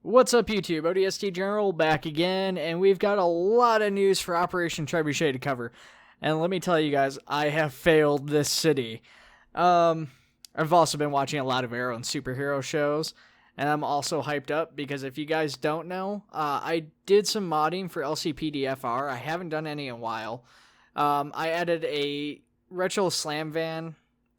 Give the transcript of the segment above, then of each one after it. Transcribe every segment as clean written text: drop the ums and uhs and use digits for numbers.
What's up, YouTube? ODST General back again, and we've got a lot of news for Operation Trebuchet to cover. And let me tell you guys, I have failed this city. I've also been watching a lot of Arrow and superhero shows, and I'm also hyped up because if you guys don't know, I did some modding for LCPDFR. I haven't done any in a while. I added a retro slam van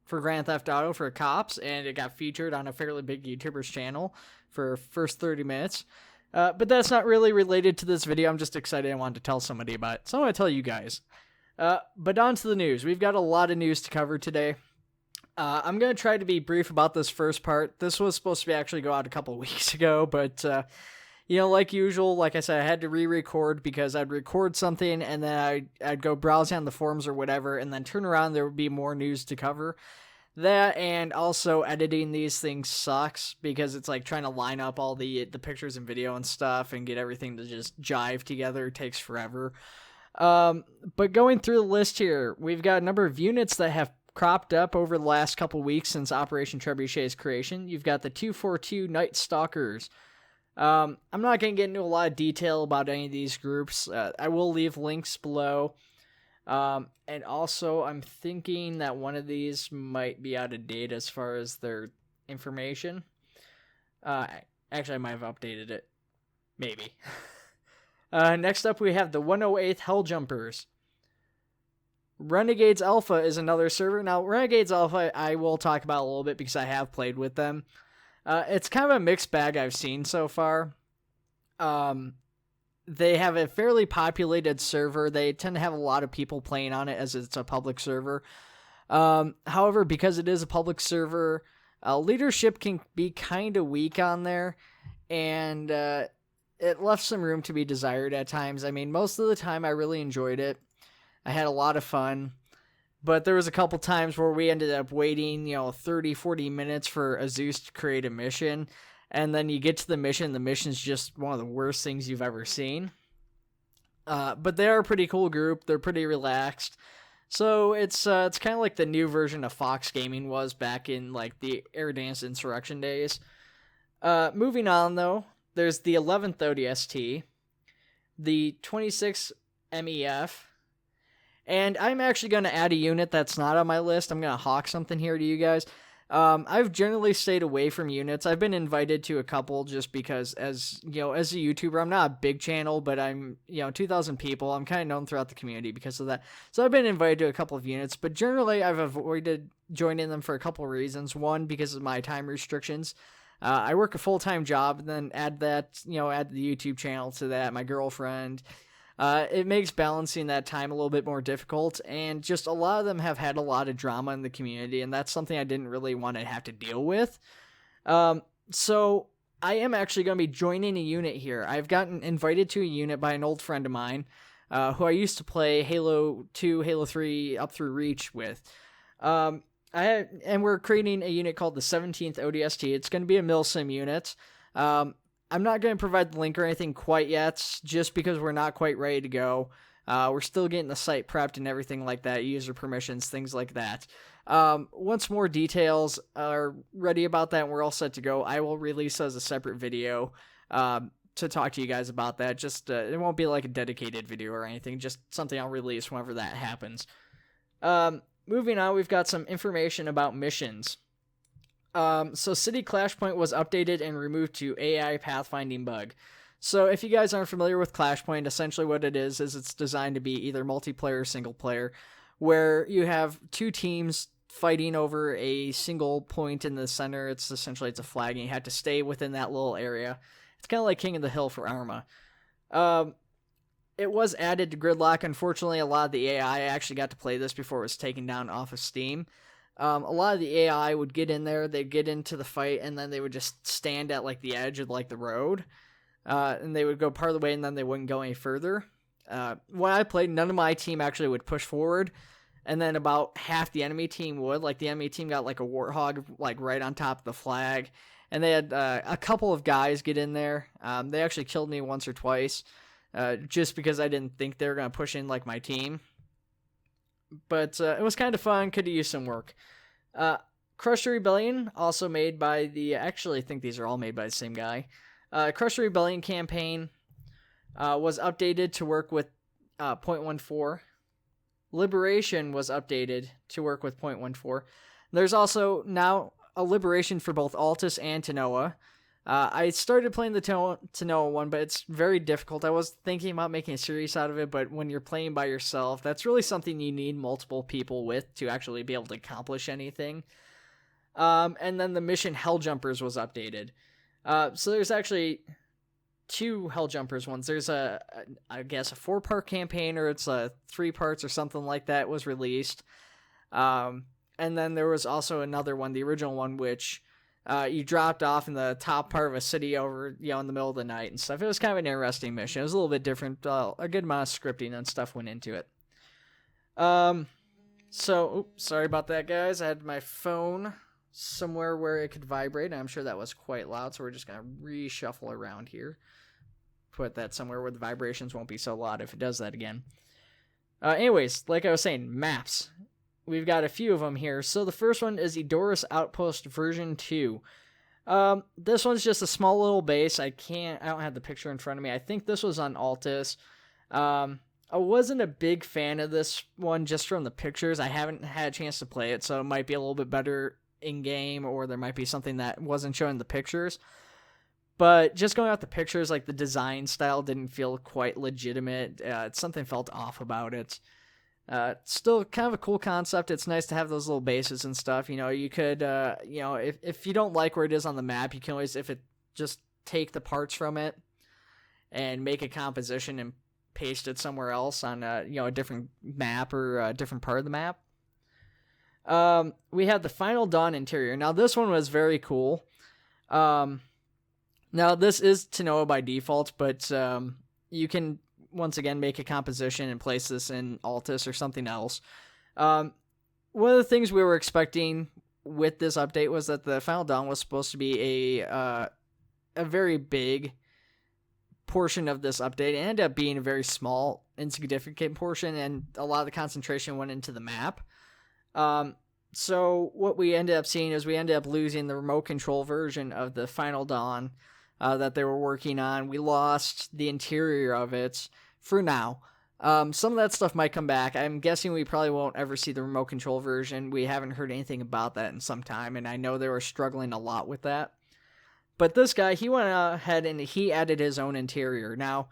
for Grand Theft Auto for cops, and it got featured on a fairly big YouTuber's channel for first 30 minutes. But that's not really related to this video. I'm just excited I wanted to tell somebody about it. So I'm going to tell you guys. But on to the news. We've got a lot of news to cover today. I'm going to try to be brief about this first part. This was supposed to be actually go out a couple of weeks ago, but like usual, like I said, I had to re-record because I'd record something and then I'd go browse on the forums or whatever, and then turn around, there would be more news to cover. That, and also editing these things sucks because it's like trying to line up all the pictures and video and stuff and get everything to just jive together. It takes forever. But going through the list here, we've got a number of units that have cropped up over the last couple weeks since Operation Trebuchet's creation. You've got the 242 Night Stalkers. I'm not going to get into a lot of detail about any of these groups. I will leave links below. And also, I'm thinking that one of these might be out of date as far as their information. Actually, I might have updated it. Maybe. Next up, we have the 108th Helljumpers. Renegades Alpha is another server. Now, Renegades Alpha, I will talk about a little bit because I have played with them. It's kind of a mixed bag I've seen so far. They have a fairly populated server. They tend to have a lot of people playing on it as it's a public server. However, because it is a public server, leadership can be kind of weak on there, and it left some room to be desired at times. I mean, most of the time I really enjoyed it. I had a lot of fun, but there was a couple times where we ended up waiting, 30, 40 minutes for Azus to create a mission. And then you get to the mission's just one of the worst things you've ever seen. But they are a pretty cool group. They're pretty relaxed. So it's kind of like the new version of Fox Gaming was back in like the Air Dance Insurrection days. Moving on though, there's the 11th ODST, the 26th MEF, and I'm actually going to add a unit that's not on my list. I'm going to hawk something here to you guys. I've generally stayed away from units. I've been invited to a couple just because as a YouTuber, I'm not a big channel, but I'm, 2,000 people. I'm kind of known throughout the community because of that. So I've been invited to a couple of units, but generally I've avoided joining them for a couple of reasons. One, because of my time restrictions. I work a full-time job and then add that, add the YouTube channel to that, my girlfriend. It makes balancing that time a little bit more difficult, and just a lot of them have had a lot of drama in the community, and that's something I didn't really want to have to deal with. So I am actually going to be joining a unit here. I've gotten invited to a unit by an old friend of mine, who I used to play Halo 2, Halo 3 up through Reach with. And we're creating a unit called the 17th ODST. It's going to be a milsim unit. I'm not going to provide the link or anything quite yet, just because we're not quite ready to go. We're still getting the site prepped and everything like that, user permissions, things like that. Once more details are ready about that and we're all set to go, I will release as a separate video to talk to you guys about that. Just it won't be like a dedicated video or anything, just something I'll release whenever that happens. Moving on, we've got some information about missions. So City Clashpoint was updated and removed to AI pathfinding bug. So if you guys aren't familiar with Clashpoint, essentially what it is it's designed to be either multiplayer or single player, where you have two teams fighting over a single point in the center. It's a flag, and you have to stay within that little area. It's kind of like King of the Hill for Arma. It was added to Gridlock. Unfortunately, a lot of the AI actually got to play this before it was taken down off of Steam. A lot of the AI would get in there, they'd get into the fight, and then they would just stand at like the edge of like the road, and they would go part of the way, and then they wouldn't go any further. When I played, none of my team actually would push forward, and then about half the enemy team would. Like the enemy team got like a warthog like right on top of the flag, and they had a couple of guys get in there. They actually killed me once or twice, just because I didn't think they were gonna push in like my team. But it was kind of fun, could have used some work. Crush the Rebellion, also made by the, actually I think these are all made by the same guy. Crush the Rebellion campaign was updated to work with 0.14. Liberation was updated to work with 0.14. There's also now a Liberation for both Altus and Tanoa. I started playing the Tanoa one, but it's very difficult. I was thinking about making a series out of it, but when you're playing by yourself, that's really something you need multiple people with to actually be able to accomplish anything. And then the mission Helljumpers was updated. So there's actually 2 Helljumpers ones. There's I guess a 4-part campaign, or it's 3 parts or something like that was released. And then there was also another one, the original one, which you dropped off in the top part of a city over, in the middle of the night and stuff. It was kind of an interesting mission. It was a little bit different. A good amount of scripting and stuff went into it. Sorry about that, guys. I had my phone somewhere where it could vibrate. I'm sure that was quite loud, so we're just going to reshuffle around here. Put that somewhere where the vibrations won't be so loud if it does that again. Anyways, like I was saying, maps. We've got a few of them here. So the first one is Edoris Outpost version 2. This one's just a small little base. I don't have the picture in front of me. I think this was on Altus. I wasn't a big fan of this one just from the pictures. I haven't had a chance to play it, so it might be a little bit better in-game, or there might be something that wasn't shown in the pictures. But just going off the pictures, like the design style didn't feel quite legitimate. Something felt off about it. Still kind of a cool concept. It's nice to have those little bases and stuff. You could, if you don't like where it is on the map, you can always, just take the parts from it and make a composition and paste it somewhere else on, a different map or a different part of the map. We have the Final Dawn interior. Now, this one was very cool. Now, this is Tanoa by default, but you can once again make a composition and place this in Altus or something else. One of the things we were expecting with this update was that the Final Dawn was supposed to be a very big portion of this update. It ended up being a very small, insignificant portion, and a lot of the concentration went into the map. So what we ended up seeing is we ended up losing the remote control version of the Final Dawn that they were working on. We lost the interior of it for now. Some of that stuff might come back. I'm guessing we probably won't ever see the remote control version. We haven't heard anything about that in some time, and I know they were struggling a lot with that. But this guy, he went ahead and he added his own interior. Now,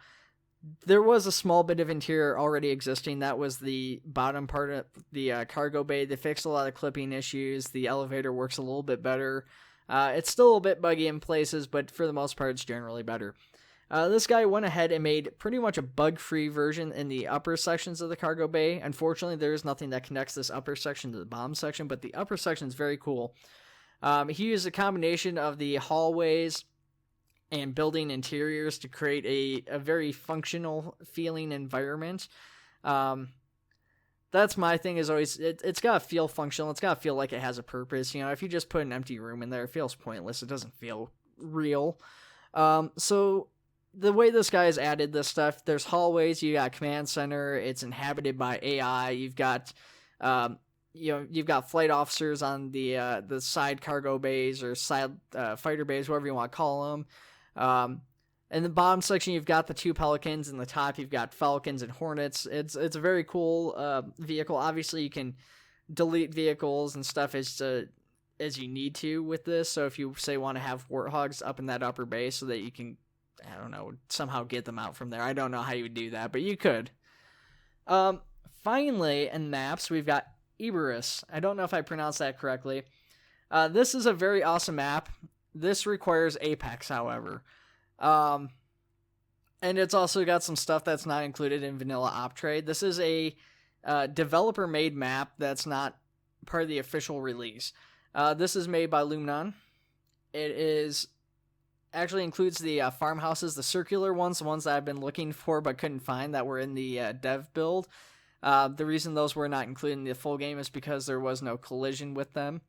there was a small bit of interior already existing. That was the bottom part of the cargo bay. They fixed a lot of clipping issues. The elevator works a little bit better. It's still a bit buggy in places, but for the most part, it's generally better. This guy went ahead and made pretty much a bug-free version in the upper sections of the cargo bay. Unfortunately, there is nothing that connects this upper section to the bottom section, but the upper section is very cool. He used a combination of the hallways and building interiors to create a very functional feeling environment. That's my thing, is always, it's got to feel functional. It's got to feel like it has a purpose. If you just put an empty room in there, it feels pointless. It doesn't feel real. So the way this guy has added this stuff, there's hallways, you got command center, it's inhabited by AI, you've got flight officers on the side cargo bays or side fighter bays, whatever you want to call them. In the bottom section, you've got the 2 Pelicans. In the top, you've got Falcons and Hornets. It's a very cool vehicle. Obviously, you can delete vehicles and stuff as you need to with this. So if you, say, want to have Warthogs up in that upper bay so that you can, I don't know, somehow get them out from there. I don't know how you would do that, but you could. Finally, in maps, we've got Iberius. I don't know if I pronounced that correctly. This is a very awesome map. This requires Apex, however. And it's also got some stuff that's not included in Vanilla Optrade. This is a developer-made map that's not part of the official release. This is made by Lumnon. It actually includes the farmhouses, the circular ones, the ones that I've been looking for but couldn't find that were in the dev build. The reason those were not included in the full game is because there was no collision with them.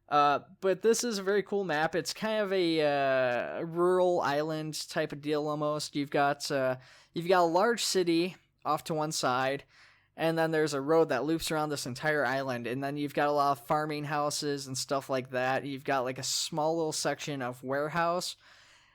But this is a very cool map. It's kind of a rural island type of deal almost. You've got a large city off to one side, and then there's a road that loops around this entire island, and then you've got a lot of farming houses and stuff like that. You've got like a small little section of warehouse,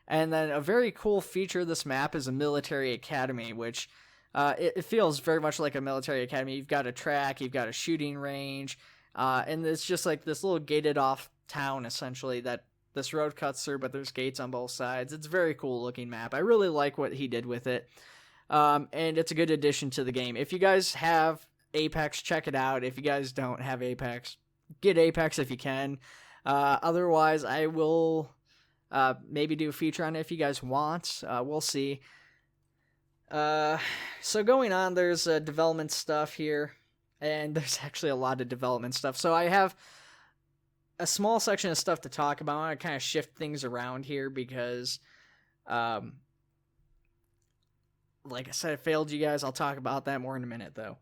And then a very cool feature of this map is a military academy, which it feels very much like a military academy. You've got a track, you've got a shooting range, and it's just like this little gated off town, essentially, that this road cuts through, but there's gates on both sides. It's a very cool looking map. I really like what he did with it. And it's a good addition to the game. If you guys have Apex, check it out. If you guys don't have Apex, get Apex if you can. Otherwise, I will maybe do a feature on it if you guys want. We'll see. So going on, there's development stuff here, and there's actually a lot of development stuff. So I have a small section of stuff to talk about. I want to kind of shift things around here because, like I said, I failed you guys. I'll talk about that more in a minute, though.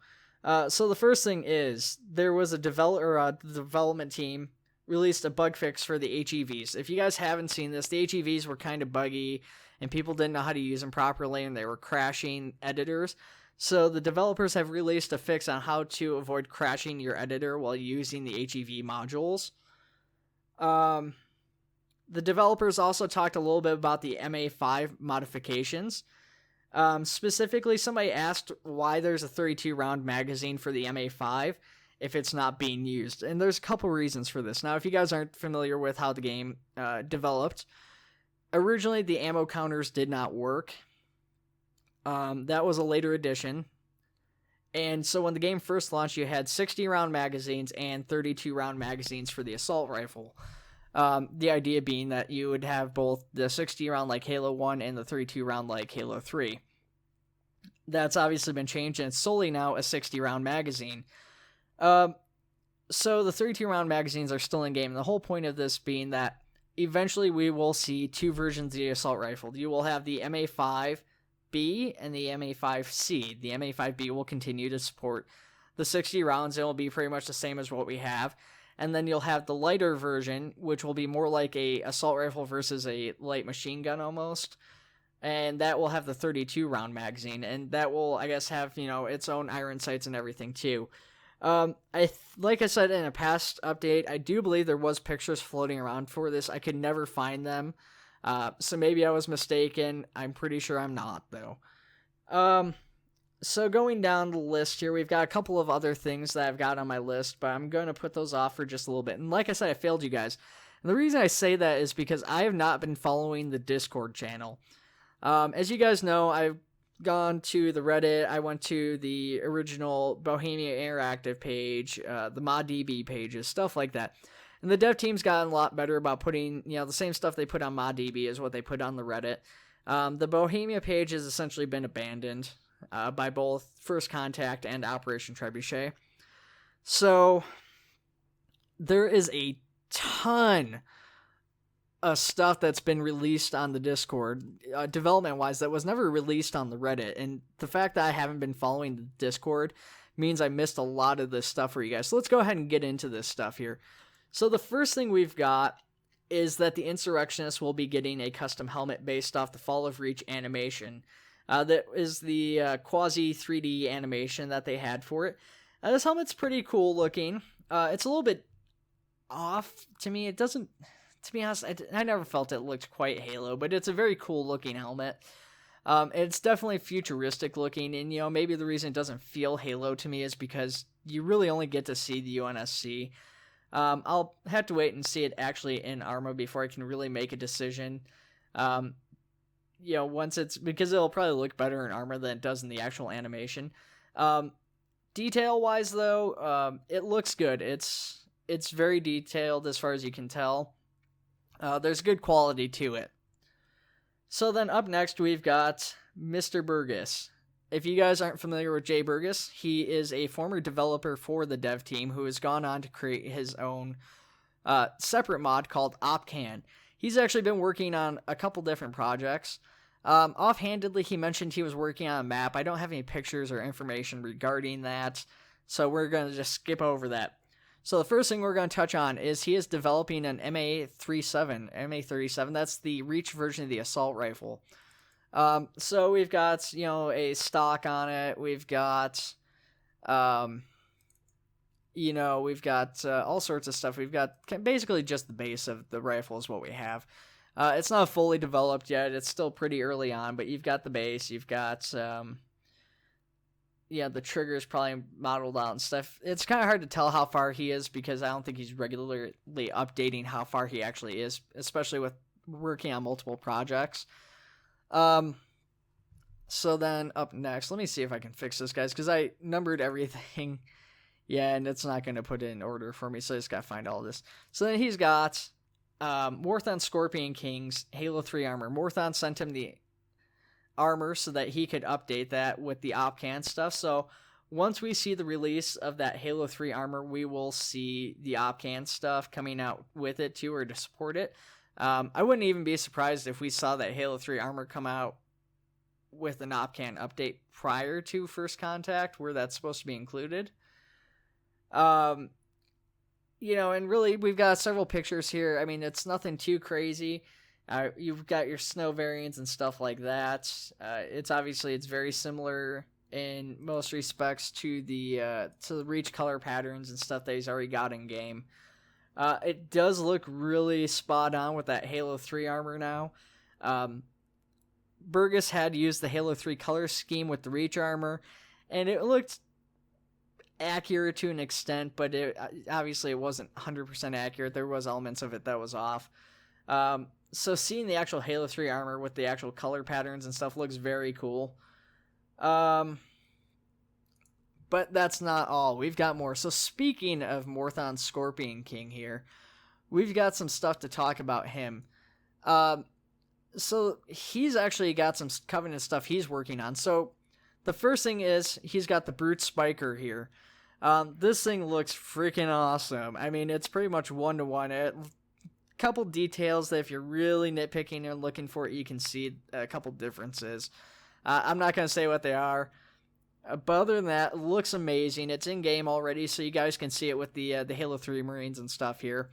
So the first thing is there was a development team released a bug fix for the HEVs. If you guys haven't seen this, the HEVs were kind of buggy and people didn't know how to use them properly and they were crashing editors. So the developers have released a fix on how to avoid crashing your editor while using the HEV modules. The developers also talked a little bit about the MA5 modifications. Specifically, somebody asked why there's a 32 round magazine for the MA5 if it's not being used. And there's a couple reasons for this. Now, if you guys aren't familiar with how the game developed, originally the ammo counters did not work. That was a later addition. And so when the game first launched, you had 60 round magazines and 32 round magazines for the assault rifle. The idea being that you would have both the 60 round like Halo 1 and the 32 round like Halo 3. That's obviously been changed, and it's solely now a 60 round magazine. So the 32 round magazines are still in game. The whole point of this being that eventually we will see two versions of the assault rifle. You will have the MA5B and the MA5C. The MA5B will continue to support the 60 rounds. It will be pretty much the same as what we have. And then you'll have the lighter version, which will be more like a assault rifle versus a light machine gun almost. And that will have the 32 round magazine. And that will, I guess, have, its own iron sights and everything too. Like I said in a past update, I do believe there was pictures floating around for this. I could never find them. So maybe I was mistaken. I'm pretty sure I'm not, though. So going down the list here, we've got a couple of other things that I've got on my list, but I'm going to put those off for just a little bit. And like I said, I failed you guys. And the reason I say that is because I have not been following the Discord channel. As you guys know, I've gone to the Reddit, I went to the original Bohemia Interactive page, the ModDB pages, stuff like that. And the dev team's gotten a lot better about putting, the same stuff they put on ModDB is what they put on the Reddit. The Bohemia page has essentially been abandoned by both First Contact and Operation Trebuchet. So there is a ton of stuff that's been released on the Discord, development-wise, that was never released on the Reddit. And the fact that I haven't been following the Discord means I missed a lot of this stuff for you guys. So let's go ahead and get into this stuff here. So the first thing we've got is that the Insurrectionists will be getting a custom helmet based off the Fall of Reach animation. That is the quasi 3D animation that they had for it. This helmet's pretty cool looking. It's a little bit off to me. It doesn't, to be honest, I never felt it looked quite Halo, but it's a very cool looking helmet. It's definitely futuristic looking, and maybe the reason it doesn't feel Halo to me is because you really only get to see the UNSC. I'll have to wait and see it actually in Arma before I can really make a decision. Once it's, because it'll probably look better in Arma than it does in the actual animation. Detail wise though, it looks good. It's very detailed as far as you can tell. There's good quality to it. So then up next we've got Mr. Burgess. If you guys aren't familiar with Jay Burgess, he is a former developer for the dev team who has gone on to create his own separate mod called OpCan. He's actually been working on a couple different projects. Offhandedly, he mentioned he was working on a map. I don't have any pictures or information regarding that, so we're going to just skip over that. So the first thing we're going to touch on is he is developing an MA37. That's the Reach version of the assault rifle. So we've got, a stock on it. We've got, we've got all sorts of stuff. We've got basically just the base of the rifle is what we have. It's not fully developed yet. It's still pretty early on, but you've got the base. You've got, the trigger's probably modeled out and stuff. It's kind of hard to tell how far he is because I don't think he's regularly updating how far he actually is, especially with working on multiple projects. So then up next, let me see if I can fix this, guys, because I numbered everything. Yeah, and it's not going to put it in order for me, so I just got to find all this. So then he's got MorthonScorpionKing's Halo 3 armor. Morthon sent him the armor so that he could update that with the OpCan stuff. So once we see the release of that Halo 3 armor, we will see the OpCan stuff coming out with it too, or to support it. I wouldn't even be surprised if we saw that Halo 3 armor come out with an OpCan update prior to First Contact, where that's supposed to be included. And really, we've got several pictures here. I mean, it's nothing too crazy. You've got your snow variants and stuff like that. It's very similar in most respects to the Reach color patterns and stuff that he's already got in game. It does look really spot on with that Halo 3 armor now. Burgess had used the Halo 3 color scheme with the Reach armor, and it looked accurate to an extent, but it wasn't 100% accurate. There was elements of it that was off. So seeing the actual Halo 3 armor with the actual color patterns and stuff looks very cool. But that's not all. We've got more. So speaking of MorthonScorpionKing here, we've got some stuff to talk about him. So he's actually got some Covenant stuff he's working on. So the first thing is he's got the Brute Spiker here. This thing looks freaking awesome. I mean, it's pretty much one-to-one. A couple details that if you're really nitpicking and looking for it, you can see a couple differences. I'm not going to say what they are. But other than that, it looks amazing. It's in-game already, so you guys can see it with the Halo 3 Marines and stuff here.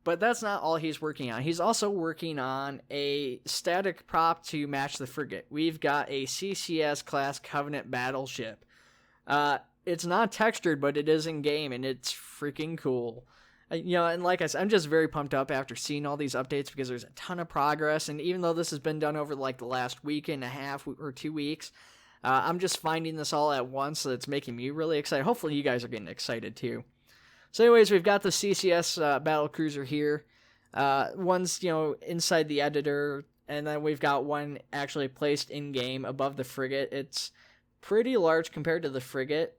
But that's not all he's working on. He's also working on a static prop to match the frigate. We've got a CCS-class Covenant battleship. It's not textured, but it is in-game, and it's freaking cool. And like I said, I'm just very pumped up after seeing all these updates because there's a ton of progress, and even though this has been done over like the last week and a half or 2 weeks, I'm just finding this all at once, so it's making me really excited. Hopefully you guys are getting excited too. So anyways, we've got the CCS battle cruiser here. One's, inside the editor, and then we've got one actually placed in-game above the frigate. It's pretty large compared to the frigate.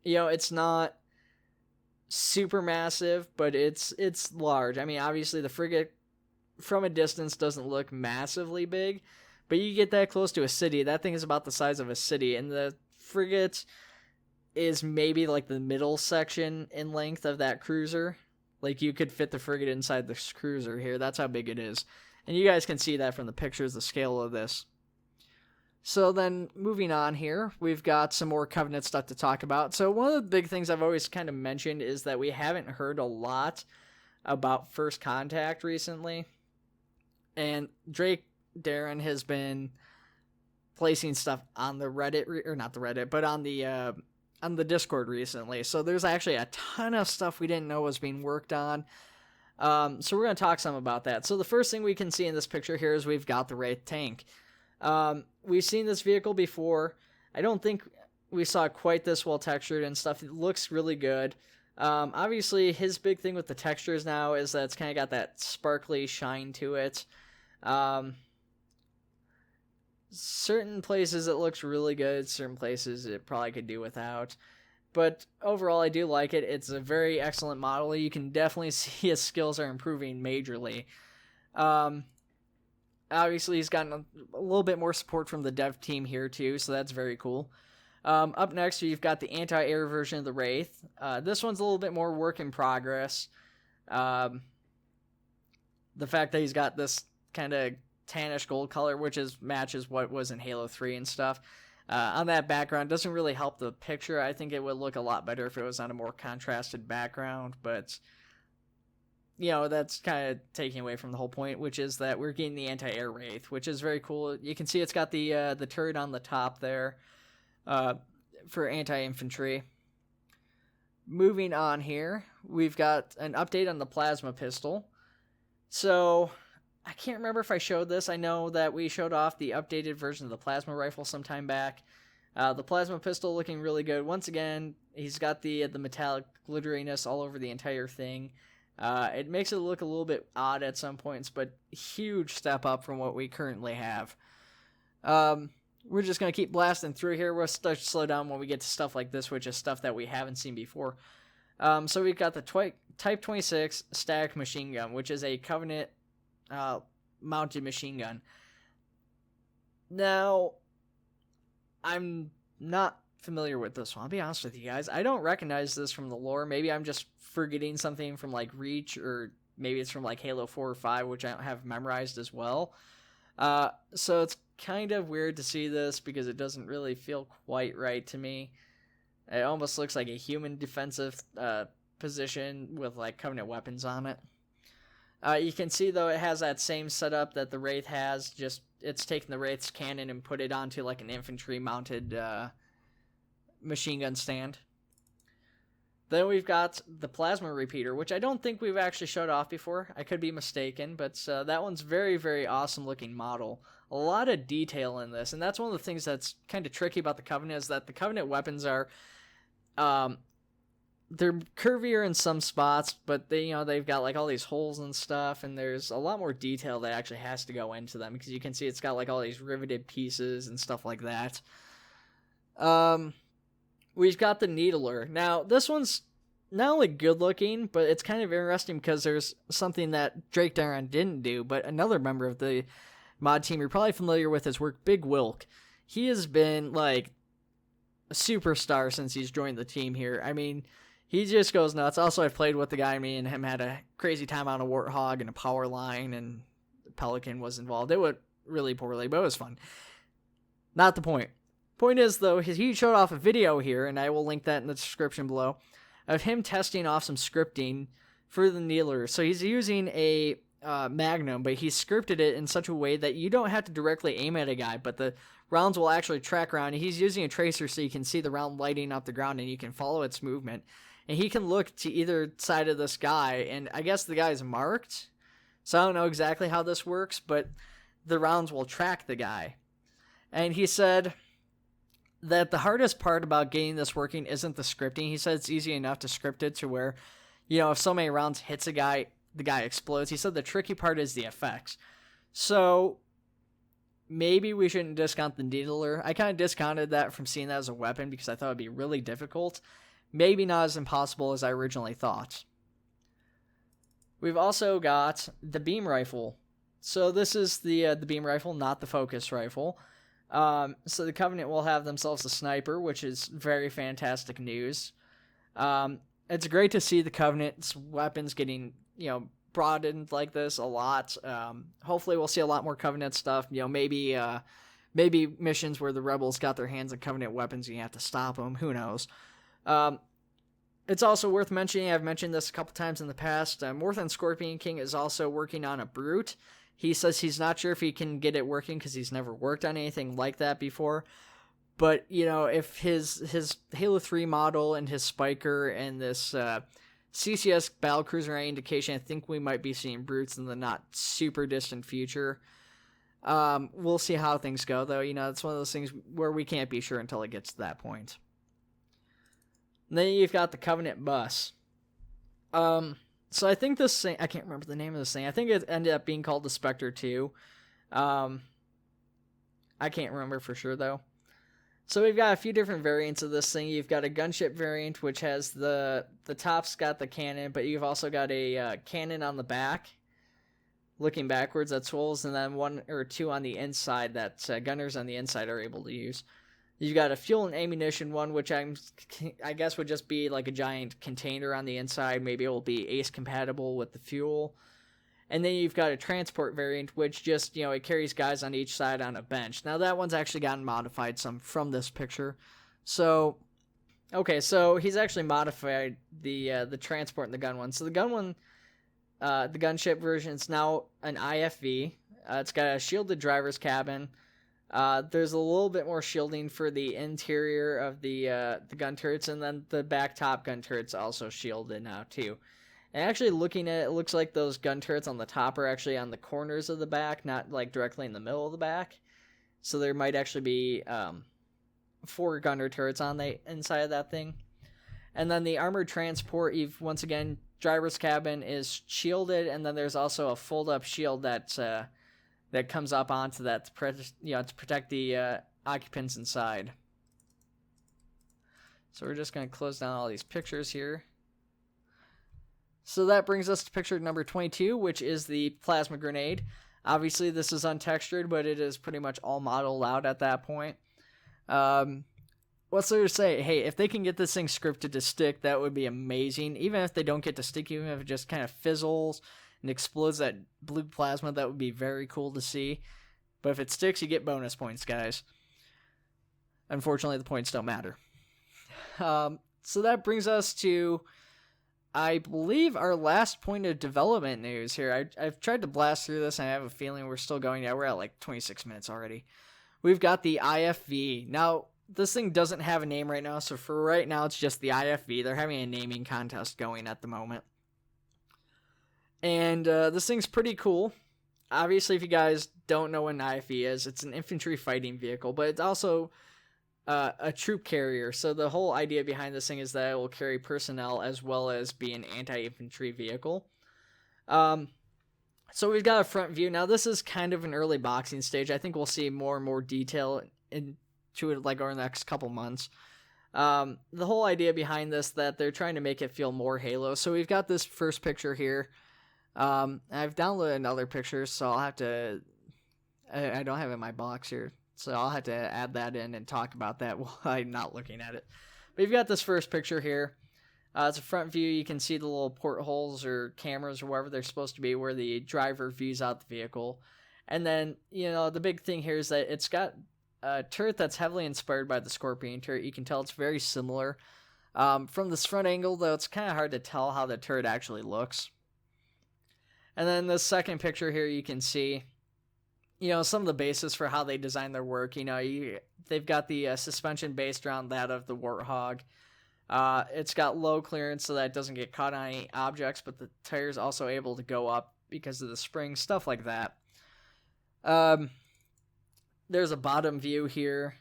It's not super massive, but it's large. I mean, obviously the frigate from a distance doesn't look massively big, but you get that close to a city, that thing is about the size of a city, and the frigate is maybe like the middle section in length of that cruiser. Like you could fit the frigate inside this cruiser here. That's how big it is. And you guys can see that from the pictures, the scale of this. So then moving on here, we've got some more Covenant stuff to talk about. So one of the big things I've always kind of mentioned is that we haven't heard a lot about First Contact recently. And Drake Darren has been placing stuff on the Reddit, or not the Reddit, but on the Discord recently. So there's actually a ton of stuff we didn't know was being worked on. So we're going to talk some about that. So the first thing we can see in this picture here is we've got the Wraith tank. We've seen this vehicle before. I don't think we saw it quite this well textured and stuff. It looks really good. Obviously, his big thing with the textures now is that it's kind of got that sparkly shine to it. Certain places it looks really good. Certain places it probably could do without. But overall, I do like it. It's a very excellent model. You can definitely see his skills are improving majorly. Obviously, he's gotten a little bit more support from the dev team here, too, so that's very cool. Up next, you've got the anti-air version of the Wraith. This one's a little bit more work in progress. The fact that he's got this kind of tannish gold color, which matches what was in Halo 3 and stuff, on that background doesn't really help the picture. I think it would look a lot better if it was on a more contrasted background, but that's kind of taking away from the whole point, which is that we're getting the anti-air Wraith, which is very cool. You can see it's got the turret on the top there for anti-infantry. Moving on here, we've got an update on the plasma pistol. So I can't remember if I showed this. I know that we showed off the updated version of the plasma rifle sometime back. The plasma pistol looking really good. Once again, he's got the metallic glitteriness all over the entire thing. It makes it look a little bit odd at some points, but huge step up from what we currently have. We're just going to keep blasting through here. We'll start to slow down when we get to stuff like this, which is stuff that we haven't seen before. So we've got the Type 26 static machine gun, which is a Covenant mounted machine gun. Now, I'm not familiar with this one. I'll be honest with you guys. I don't recognize this from the lore. Maybe I'm just forgetting something from like Reach, or maybe it's from like Halo 4 or 5, which I don't have memorized as well. So it's kind of weird to see this because it doesn't really feel quite right to me. It almost looks like a human defensive position with like Covenant weapons on it. You can see though it has that same setup that the Wraith has, just it's taken the Wraith's cannon and put it onto like an infantry mounted machine gun stand. Then we've got the plasma repeater, which I don't think we've actually showed off before. I could be mistaken, but that one's very, very awesome looking model. A lot of detail in this, and that's one of the things that's kind of tricky about the Covenant, is that the Covenant weapons are, they're curvier in some spots, but they've got like all these holes and stuff, and there's a lot more detail that actually has to go into them, because you can see it's got like all these riveted pieces and stuff like that. We've got the Needler. Now, this one's not only good looking, but it's kind of interesting because there's something that Drake Daron didn't do, but another member of the mod team you're probably familiar with his work, Big Wilk. He has been like a superstar since he's joined the team here. I mean, he just goes nuts. Also, I've played with the guy. Me and him had a crazy time on a Warthog and a power line, and Pelican was involved. It went really poorly, but it was fun. Not the point. Point is, though, he showed off a video here, and I will link that in the description below, of him testing off some scripting for the Needler. So he's using a Magnum, but he scripted it in such a way that you don't have to directly aim at a guy, but the rounds will actually track around. He's using a tracer so you can see the round lighting up the ground, and you can follow its movement. And he can look to either side of this guy, and I guess the guy's marked. So I don't know exactly how this works, but the rounds will track the guy. And he said that the hardest part about getting this working isn't the scripting. He said it's easy enough to script it to where, if so many rounds hits a guy, the guy explodes. He said the tricky part is the effects. So maybe we shouldn't discount the Needler. I kind of discounted that from seeing that as a weapon because I thought it'd be really difficult. Maybe not as impossible as I originally thought. We've also got the beam rifle. So this is the beam rifle, not the focus rifle. So the Covenant will have themselves a sniper, which is very fantastic news. It's great to see the Covenant's weapons getting, broadened like this a lot. Hopefully we'll see a lot more Covenant stuff. Maybe missions where the rebels got their hands on Covenant weapons and you have to stop them. Who knows? It's also worth mentioning, I've mentioned this a couple times in the past, MorthonScorpionKing is also working on a Brute. He says he's not sure if he can get it working because he's never worked on anything like that before. But, if his Halo 3 model and his Spiker and this CCS battlecruiser are any indication, I think we might be seeing Brutes in the not super distant future. We'll see how things go, though. It's one of those things where we can't be sure until it gets to that point. And then you've got the Covenant bus. So I think this thing, I can't remember the name of this thing. I think it ended up being called the Spectre 2. I can't remember for sure, though. So we've got a few different variants of this thing. You've got a gunship variant, which has the top's got the cannon, but you've also got a cannon on the back, looking backwards that swivels, and then one or two on the inside that gunners on the inside are able to use. You've got a fuel and ammunition one, which I guess would just be like a giant container on the inside. Maybe it will be ACE compatible with the fuel. And then you've got a transport variant, which just, it carries guys on each side on a bench. Now that one's actually gotten modified some from this picture. So, okay, so he's actually modified the transport and the gun one. So the gun one, the gunship version, is now an IFV. It's got a shielded driver's cabin. There's a little bit more shielding for the interior of the gun turrets, and then the back top gun turret's also shielded now too. And actually looking at it, it looks like those gun turrets on the top are actually on the corners of the back, not like directly in the middle of the back. So there might actually be 4 gunner turrets on the inside of that thing. And then the armored transport, once again, driver's cabin is shielded, and then there's also a fold-up shield that comes up onto that to protect the occupants inside. So we're just going to close down all these pictures here. So that brings us to picture number 22, which is the plasma grenade. Obviously, this is untextured, but it is pretty much all modeled out at that point. What's there to say? Hey, if they can get this thing scripted to stick, that would be amazing. Even if they don't get to stick, even if it just kind of fizzles and explodes that blue plasma, that would be very cool to see. But if it sticks, you get bonus points, guys. Unfortunately, the points don't matter. So that brings us to, I believe, our last point of development news here. I've tried to blast through this, and I have a feeling we're still going. Yeah, we're at like 26 minutes already. We've got the IFV. Now, this thing doesn't have a name right now, so for right now, it's just the IFV. They're having a naming contest going at the moment. And this thing's pretty cool. Obviously, if you guys don't know what an IFV is, it's an infantry fighting vehicle, but it's also a troop carrier. So the whole idea behind this thing is that it will carry personnel as well as be an anti-infantry vehicle. So we've got a front view. Now, this is kind of an early boxing stage. I think we'll see more and more detail into it like over the next couple months. The whole idea behind this, that they're trying to make it feel more Halo. So we've got this first picture here. I've downloaded another picture, so I'll have to... I don't have it in my box here, so I'll have to add that in and talk about that while I'm not looking at it. But you've got this first picture here. It's a front view. You can see the little portholes or cameras or wherever they're supposed to be where the driver views out the vehicle. And then, the big thing here is that it's got a turret that's heavily inspired by the Scorpion turret. You can tell it's very similar. From this front angle, though, it's kind of hard to tell how the turret actually looks. And then the second picture here, you can see, some of the basis for how they design their work. They've got the suspension based around that of the Warthog. It's got low clearance so that it doesn't get caught on any objects, but the tire's also able to go up because of the springs, stuff like that. There's a bottom view here.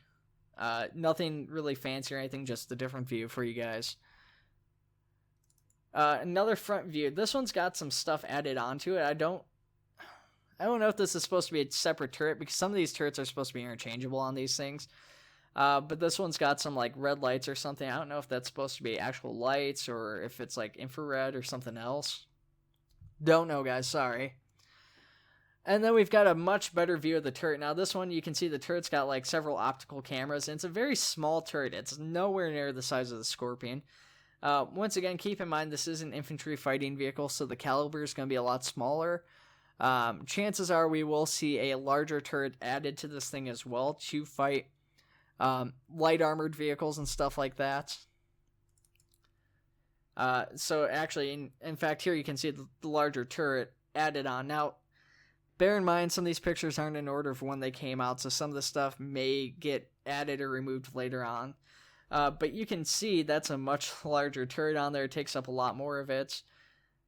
Nothing really fancy or anything, just a different view for you guys. Another front view. This one's got some stuff added onto it. I don't know if this is supposed to be a separate turret, because some of these turrets are supposed to be interchangeable on these things. But this one's got some like red lights or something. I don't know if that's supposed to be actual lights or if it's like infrared or something else. Don't know, guys. Sorry. And then we've got a much better view of the turret. Now, this one, you can see the turret's got like several optical cameras, and it's a very small turret. It's nowhere near the size of the Scorpion. Once again, keep in mind this is an infantry fighting vehicle, so the caliber is going to be a lot smaller. Chances are we will see a larger turret added to this thing as well to fight light armored vehicles and stuff like that. So actually, in fact, here you can see the larger turret added on. Now, bear in mind, some of these pictures aren't in order for when they came out, so some of the stuff may get added or removed later on. But you can see that's a much larger turret on there. It takes up a lot more of it.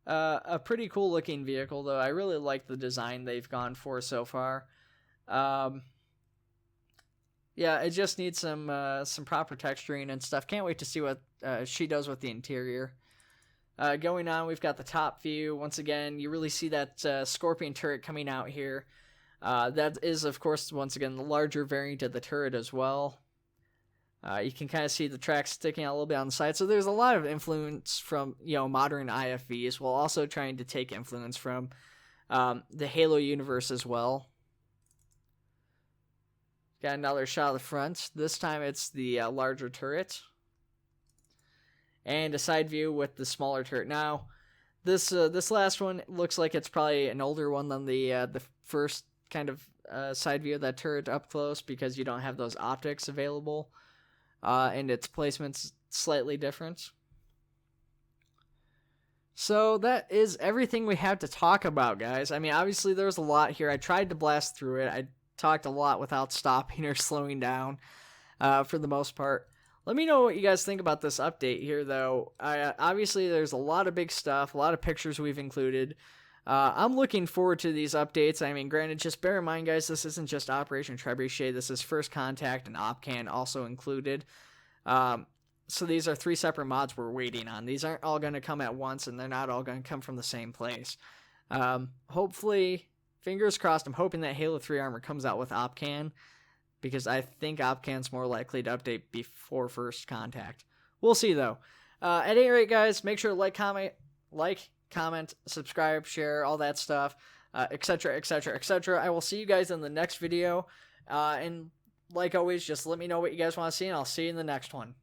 A pretty cool looking vehicle, though. I really like the design they've gone for so far. Yeah, it just needs some proper texturing and stuff. Can't wait to see what she does with the interior. Going on, we've got the top view. Once again, you really see that Scorpion turret coming out here. That is, of course, once again, the larger variant of the turret as well. You can kind of see the tracks sticking out a little bit on the side. So there's a lot of influence from, modern IFVs, while also trying to take influence from the Halo universe as well. Got another shot of the front. This time it's the larger turret. And a side view with the smaller turret. Now, this last one looks like it's probably an older one than the first kind of side view of that turret up close, because you don't have those optics available. And its placement's slightly different. So that is everything we have to talk about, guys. I mean, obviously there's a lot here. I tried to blast through it. I talked a lot without stopping or slowing down for the most part. Let me know what you guys think about this update here, though. Obviously, there's a lot of big stuff, a lot of pictures we've included. I'm looking forward to these updates. I mean, granted, just bear in mind, guys, this isn't just Operation Trebuchet. This is First Contact and OpCan also included. So these are 3 separate mods we're waiting on. These aren't all going to come at once, and they're not all going to come from the same place. Hopefully, fingers crossed, I'm hoping that Halo 3 armor comes out with OpCan, because I think OpCan's more likely to update before First Contact. We'll see, though. At any rate, guys, make sure to comment, subscribe, share, all that stuff, etc., etc., etc. I will see you guys in the next video. And like always, just let me know what you guys want to see, and I'll see you in the next one.